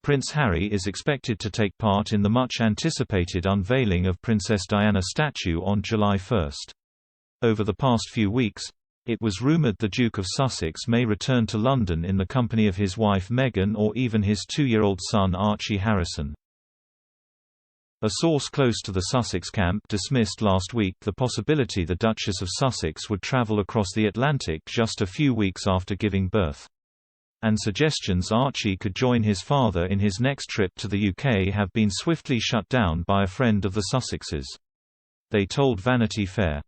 Prince Harry is expected to take part in the much-anticipated unveiling of Princess Diana's statue on July 1. Over the past few weeks, it was rumoured the Duke of Sussex may return to London in the company of his wife Meghan or even his 2-year-old son Archie Harrison. A source close to the Sussex camp dismissed last week the possibility the Duchess of Sussex would travel across the Atlantic just a few weeks after giving birth. And suggestions Archie could join his father in his next trip to the UK have been swiftly shut down by a friend of the Sussexes. They told Vanity Fair,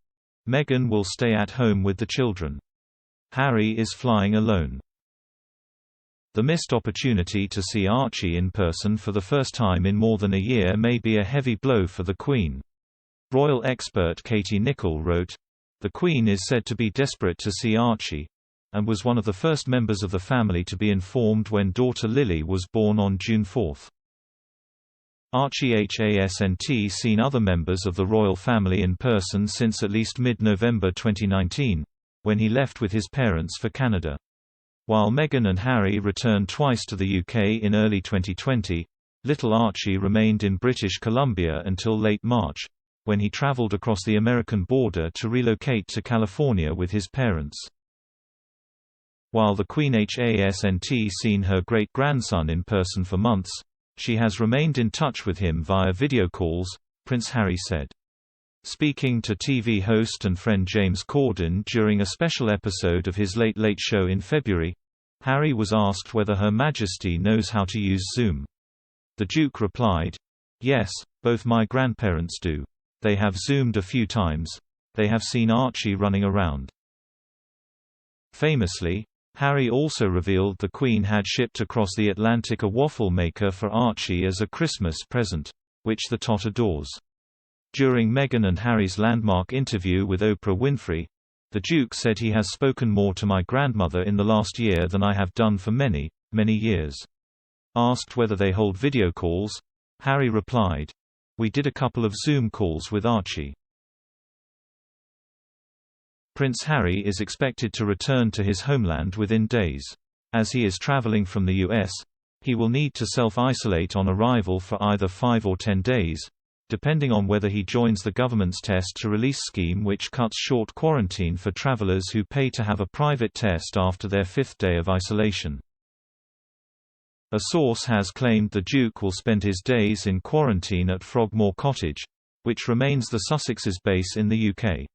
"Meghan will stay at home with the children. Harry is flying alone." The missed opportunity to see Archie in person for the first time in more than a year may be a heavy blow for the Queen. Royal expert Katie Nicholl wrote, "The Queen is said to be desperate to see Archie, and was one of the first members of the family to be informed when daughter Lili was born on June 4. Archie hasn't seen other members of the royal family in person since at least mid-November 2019, when he left with his parents for Canada. While Meghan and Harry returned twice to the UK in early 2020, little Archie remained in British Columbia until late March, when he travelled across the American border to relocate to California with his parents. While the Queen hasn't seen her great-grandson in person for months, she has remained in touch with him via video calls, Prince Harry said. Speaking to TV host and friend James Corden during a special episode of his Late Late Show in February, Harry was asked whether Her Majesty knows how to use Zoom. The Duke replied, "Yes, both my grandparents do. They have Zoomed a few times. They have seen Archie running around." Famously, Harry also revealed the Queen had shipped across the Atlantic a waffle maker for Archie as a Christmas present, which the tot adores. During Meghan and Harry's landmark interview with Oprah Winfrey, the Duke said he has spoken more to my grandmother in the last year than I have done for many, many years. Asked whether they hold video calls, Harry replied, "We did a couple of Zoom calls with Archie." Prince Harry is expected to return to his homeland within days. As he is traveling from the US, he will need to self-isolate on arrival for either 5 or 10 days, depending on whether he joins the government's test-to-release scheme, which cuts short quarantine for travelers who pay to have a private test after their 5th day of isolation. A source has claimed the Duke will spend his days in quarantine at Frogmore Cottage, which remains the Sussexes' base in the UK.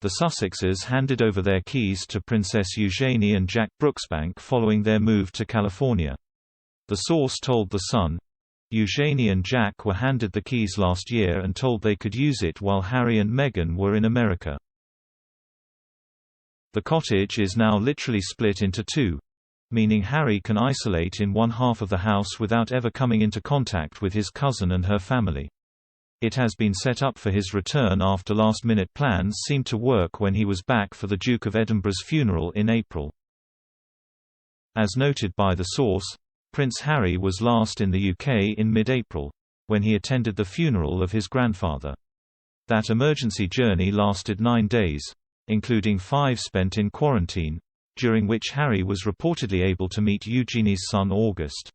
The Sussexes handed over their keys to Princess Eugenie and Jack Brooksbank following their move to California. The source told The Sun, "Eugenie and Jack were handed the keys last year and told they could use it while Harry and Meghan were in America." The cottage is now literally split into two, meaning Harry can isolate in one half of the house without ever coming into contact with his cousin and her family. It has been set up for his return after last-minute plans seemed to work when he was back for the Duke of Edinburgh's funeral in April. As noted by the source, Prince Harry was last in the UK in mid-April, when he attended the funeral of his grandfather. That emergency journey lasted 9 days, including 5 spent in quarantine, during which Harry was reportedly able to meet Eugenie's son August.